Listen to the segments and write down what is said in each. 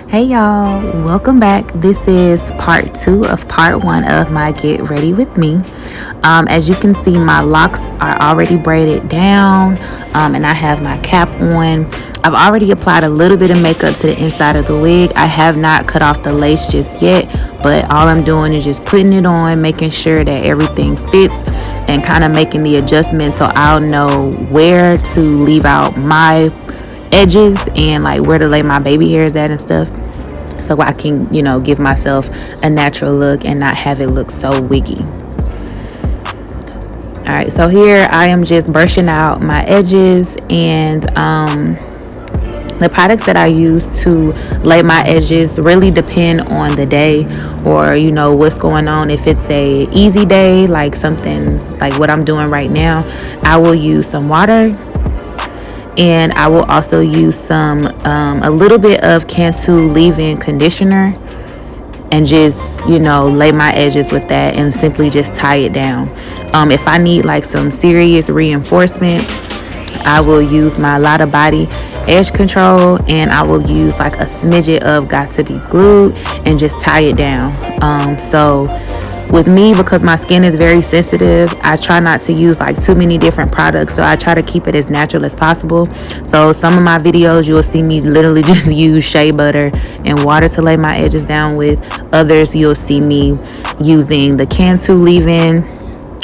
Hey y'all, welcome back. This is part 2 of part 1 of my Get Ready With Me. As you can see, my locks are already braided down, and I have my cap on. I've already applied a little bit of makeup to the inside of the wig. I have not cut off the lace just yet, but all I'm doing is just putting it on, making sure that everything fits, and kind of making the adjustment so I'll know where to leave out my edges and like where to lay my baby hairs at and stuff, so I can, give myself a natural look and not have it look so wiggy. All right, so here I am just brushing out my edges, and the products that I use to lay my edges really depend on the day, or what's going on. If it's a easy day, like something like what I'm doing right now, I will use some water. And I will also use some a little bit of Cantu leave-in conditioner, and just lay my edges with that and simply just tie it down. If I need like some serious reinforcement, I will use my Lotta Body edge control, and I will use like a smidget of Got To Be Glued and just tie it down. So with me, because my skin is very sensitive, I try not to use like too many different products, so I try to keep it as natural as possible. So some of my videos, you'll see me literally just use shea butter and water to lay my edges down with. Others, you'll see me using the Cantu leave-in,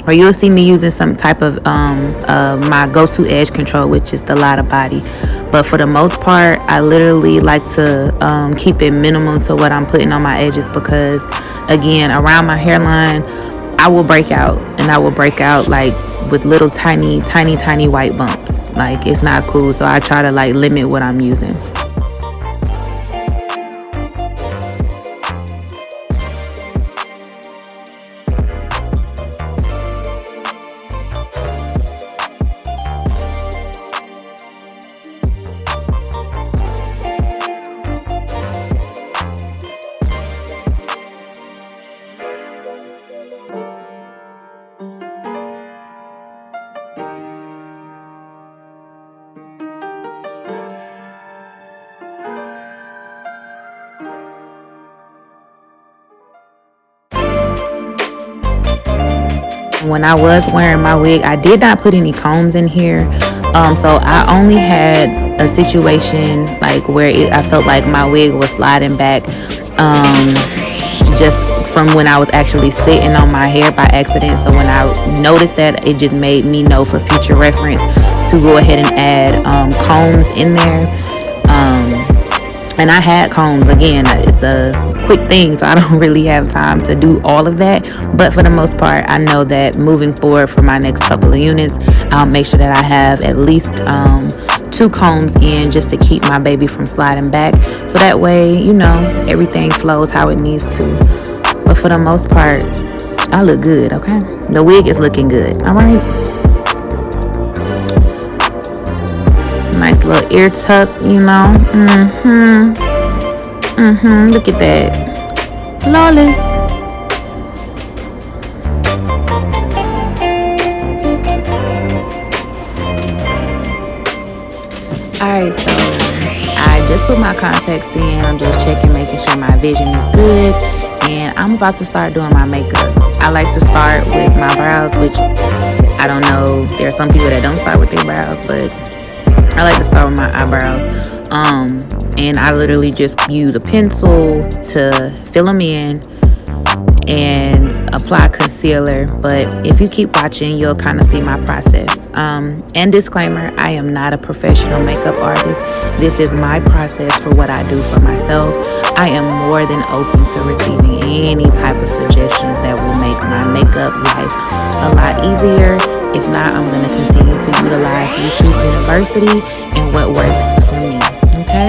or you'll see me using some type of my go-to edge control, which is the Lotta Body. But for the most part, I literally like to keep it minimal to what I'm putting on my edges, because again, around my hairline, I will break out, and I will break out like with little tiny white bumps. Like, it's not cool, so I try to like limit what I'm using. When I was wearing my wig, I did not put any combs in here, so I only had a situation like where I felt like my wig was sliding back, just from when I was actually sitting on my hair by accident. So when I noticed that, it just made me know for future reference to go ahead and add combs in there. And I had combs. Again, it's a quick thing, so I don't really have time to do all of that. But for the most part, I know that moving forward for my next couple of units, I'll make sure that I have at least 2 combs in, just to keep my baby from sliding back. So that way, everything flows how it needs to. But for the most part, I look good, okay? The wig is looking good, all right? Nice little ear tuck, Look at that. Flawless. Alright, so I just put my contacts in. I'm just checking, making sure my vision is good. And I'm about to start doing my makeup. I like to start with my brows, which I don't know. There are some people that don't start with their brows, but I like to start with my eyebrows. And I literally just use a pencil to fill them in and apply concealer. But if you keep watching, you'll kind of see my process. And disclaimer, I am not a professional makeup artist. This is my process for what I do for myself. I am more than open to receiving any type of suggestions that will make my makeup life a lot easier. If not, I'm going to continue to utilize YouTube University and what works for me, okay?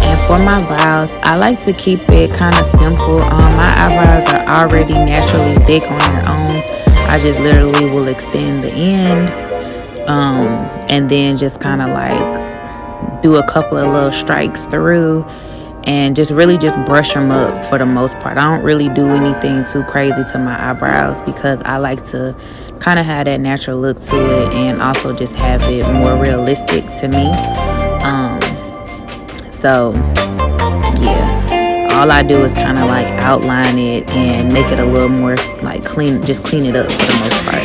And for my brows, I like to keep it kind of simple. My eyebrows are already naturally thick on their own. I just literally will extend the end. And then just kind of like do a couple of little strikes through, and just really just brush them up for the most part. I don't really do anything too crazy to my eyebrows because I like to kind of have that natural look to it, and also just have it more realistic to me. So yeah, all I do is kind of like outline it and make it a little more like clean, just clean it up for the most part.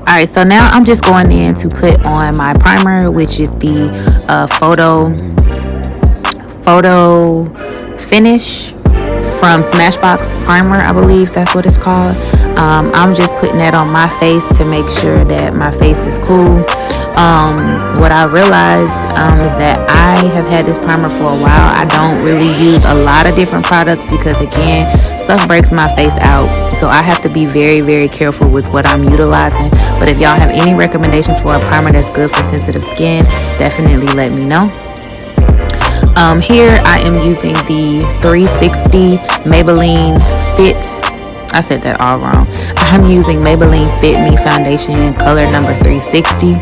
Alright, so now I'm just going in to put on my primer, which is the photo finish from Smashbox Primer, I believe that's what it's called. I'm just putting that on my face to make sure that my face is cool. What I realized is that I have had this primer for a while. I don't really use a lot of different products because, again, stuff breaks my face out. So I have to be very, very careful with what I'm utilizing. But if y'all have any recommendations for a primer that's good for sensitive skin, definitely let me know. Here I am using the 360 Maybelline Fit. I said that all wrong. I'm using Maybelline Fit Me Foundation in color number 360.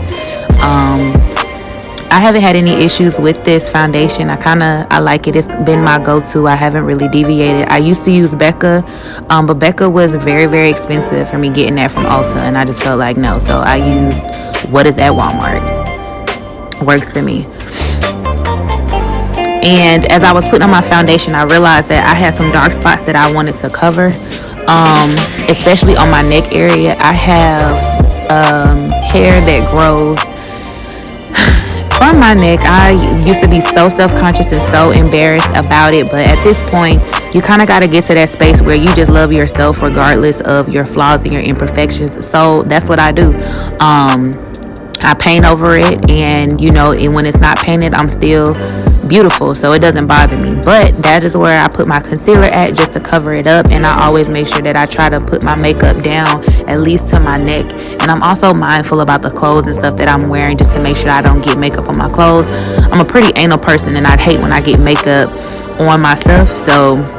I haven't had any issues with this foundation. I like it. It's been my go-to. I haven't really deviated. I used to use Becca, but Becca was very, very expensive for me getting that from Ulta, and I just felt like no. So I use what is at Walmart. Works for me. And as I was putting on my foundation, I realized that I had some dark spots that I wanted to cover, especially on my neck area. I have hair that grows from my neck. I used to be so self-conscious and so embarrassed about it, but at this point you kind of got to get to that space where you just love yourself regardless of your flaws and your imperfections. So that's what I do. I paint over it, and and when it's not painted, I'm still beautiful, so it doesn't bother me. But that is where I put my concealer at, just to cover it up. And I always make sure that I try to put my makeup down at least to my neck. And I'm also mindful about the clothes and stuff that I'm wearing, just to make sure I don't get makeup on my clothes. I'm a pretty anal person, and I'd hate when I get makeup on my stuff, so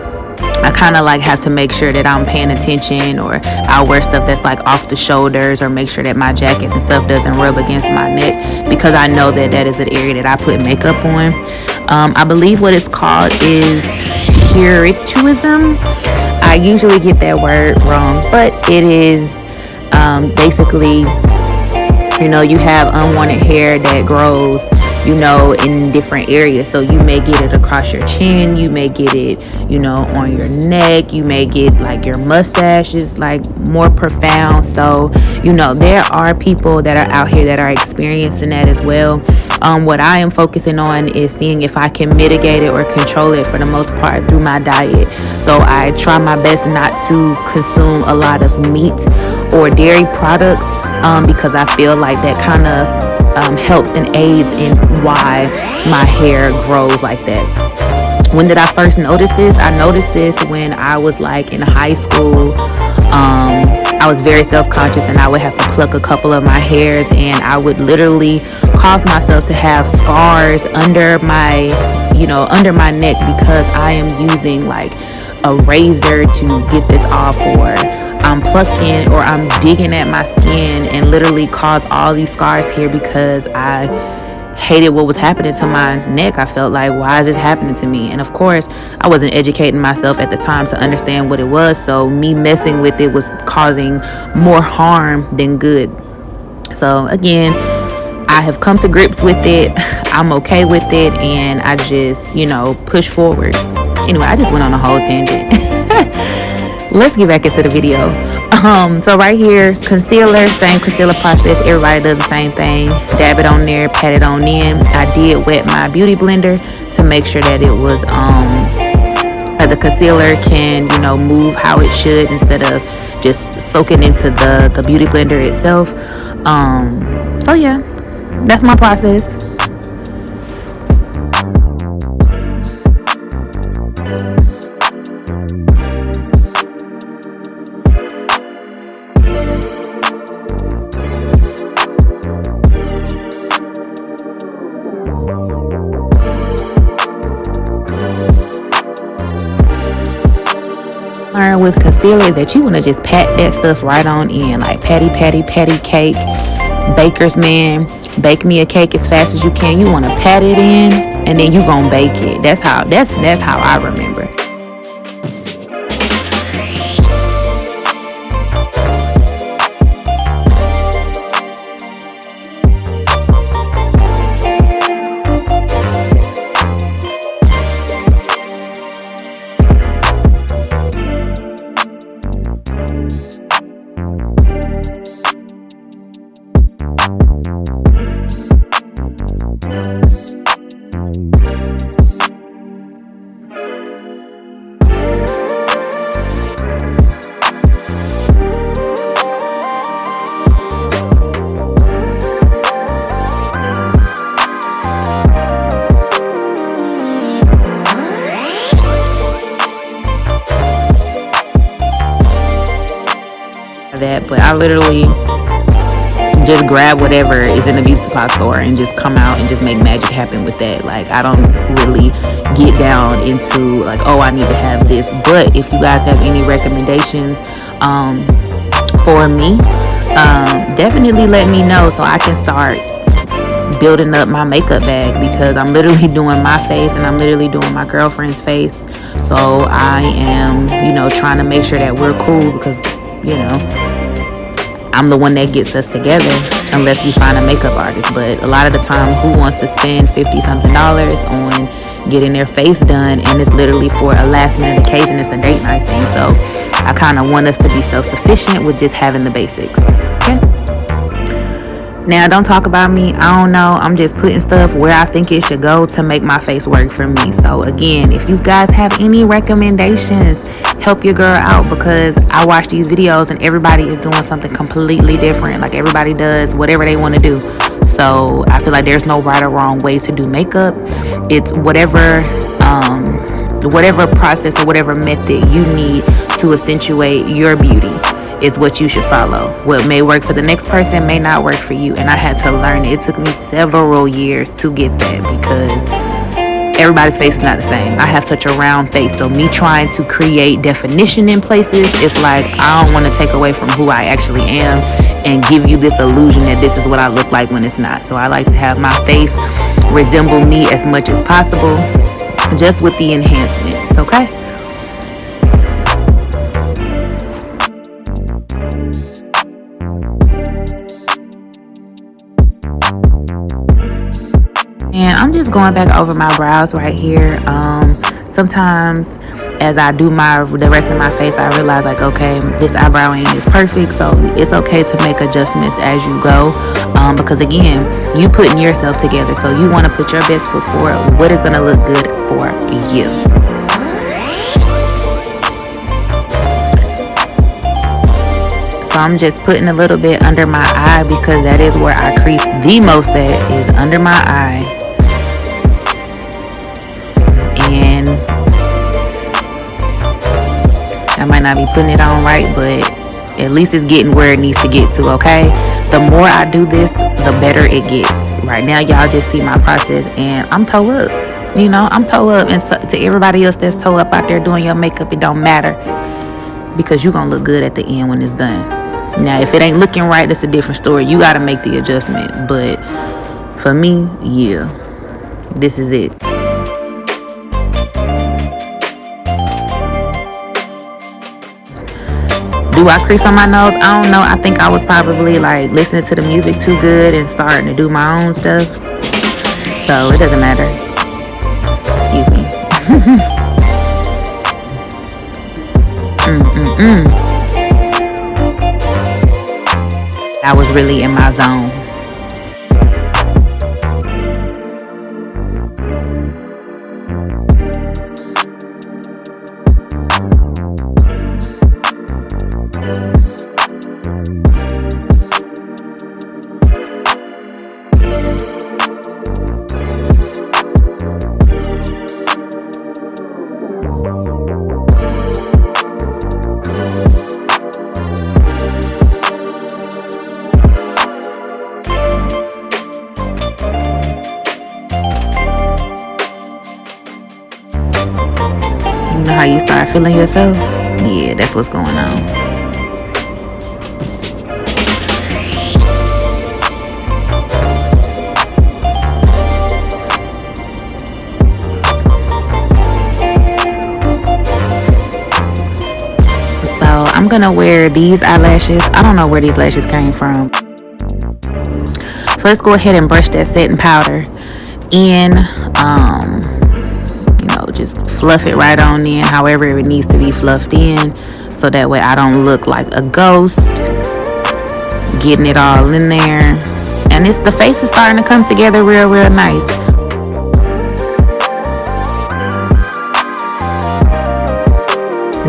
I kind of have to make sure that I'm paying attention, or I'll wear stuff that's off the shoulders, or make sure that my jacket and stuff doesn't rub against my neck, because I know that that is an area that I put makeup on. I believe what it's called is hirsutism. I usually get that word wrong, but it is basically, you have unwanted hair that grows in different areas. So you may get it across your chin, you may get it, on your neck, you may get your mustache is more profound. So, there are people that are out here that are experiencing that as well. What I am focusing on is seeing if I can mitigate it or control it for the most part through my diet. So I try my best not to consume a lot of meat or dairy products, because I feel like that kind of helps and aids in why my hair grows like that. When did I first notice this? I noticed this when I was in high school. I was very self-conscious, and I would have to pluck a couple of my hairs, and I would literally cause myself to have scars under my neck, because I am using a razor to get this off, or I'm plucking or I'm digging at my skin, and literally cause all these scars here because I hated what was happening to my neck. I felt like, why is this happening to me? And of course, I wasn't educating myself at the time to understand what it was, so me messing with it was causing more harm than good. So again, I have come to grips with it. I'm okay with it, and I just push forward. Anyway, I just went on a whole tangent. Let's get back into the video. So right here, concealer, same concealer process. Everybody does the same thing. Dab it on there, pat it on in. I did wet my beauty blender to make sure that it was that the concealer can move how it should, instead of just soaking into the beauty blender itself. So yeah, that's my process. With concealer that you want to just pat that stuff right on in, like patty cake, baker's man, bake me a cake as fast as you can. You want to pat it in, and then you gonna bake it. That's how I remember. That, but I literally just grab whatever is in the beauty supply store and just come out and just make magic happen with that. I don't really get down into oh, I need to have this. But if you guys have any recommendations for me, definitely let me know so I can start building up my makeup bag, because I'm literally doing my face and I'm literally doing my girlfriend's face. So I am, trying to make sure that we're cool, because, I'm the one that gets us together unless we find a makeup artist. But a lot of the time, who wants to spend $50-something on getting their face done, and it's literally for a last minute occasion? It's a date night thing. So I kind of want us to be self-sufficient with just having the basics. Okay. Now, don't talk about me. I don't know. I'm just putting stuff where I think it should go to make my face work for me. So again, if you guys have any recommendations, help your girl out, because I watch these videos and everybody is doing something completely different. Like, everybody does whatever they want to do. So I feel like there's no right or wrong way to do makeup. It's whatever process or whatever method you need to accentuate your beauty is what you should follow. What may work for the next person may not work for you. And I had to learn it. It took me several years to get that, because everybody's face is not the same. I have such a round face. So me trying to create definition in places, it's like, I don't want to take away from who I actually am and give you this illusion that this is what I look like when it's not. So I like to have my face resemble me as much as possible, just with the enhancements, okay? And I'm just going back over my brows right here. Sometimes as I do the rest of my face, I realize, like, okay, this eyebrow ain't is perfect. So it's okay to make adjustments as you go. Because again, you putting yourself together. So you want to put your best foot forward. What is going to look good for you? So I'm just putting a little bit under my eye, because that is where I crease the most at, is under my eye. And I might not be putting it on right, but at least it's getting where it needs to get to, okay? The more I do this, the better it gets. Right now, y'all just see my process, and I'm toe up. I'm toe up. And so, to everybody else that's toe up out there doing your makeup, it don't matter, because you're going to look good at the end when it's done. Now, if it ain't looking right, that's a different story. You got to make the adjustment. But for me, yeah, this is it. Do I crease on my nose? I don't know. I think I was probably like listening to the music too good and starting to do my own stuff. So it doesn't matter. Excuse me. I was really in my zone. You know how you start feeling yourself? Yeah, that's what's going on. So I'm gonna wear these eyelashes. I don't know where these lashes came from. So let's go ahead and brush that setting powder in. Just fluff it right on in, however it needs to be fluffed in, so that way I don't look like a ghost. Getting it all in there, and the face is starting to come together real nice.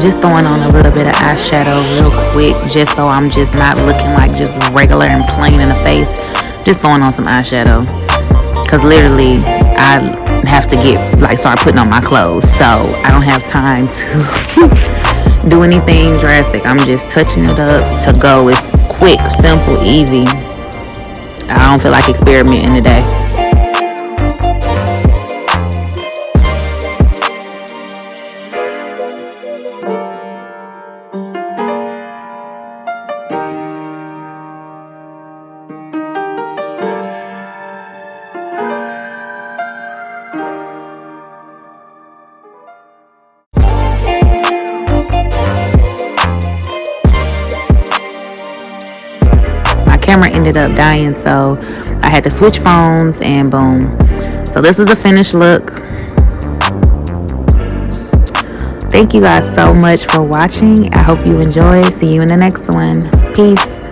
Just throwing on a little bit of eyeshadow real quick, just so I'm just not looking like just regular and plain in the face. Just throwing on some eyeshadow, because literally I have to start putting on my clothes, so I don't have time to do anything drastic. I'm just touching it up to go. It's quick, simple, easy. I don't feel like experimenting today. camera ended up dying, so I had to switch phones, and boom. So this is a finished look. Thank you guys so much for watching. I hope you enjoyed. See you in the next one. Peace.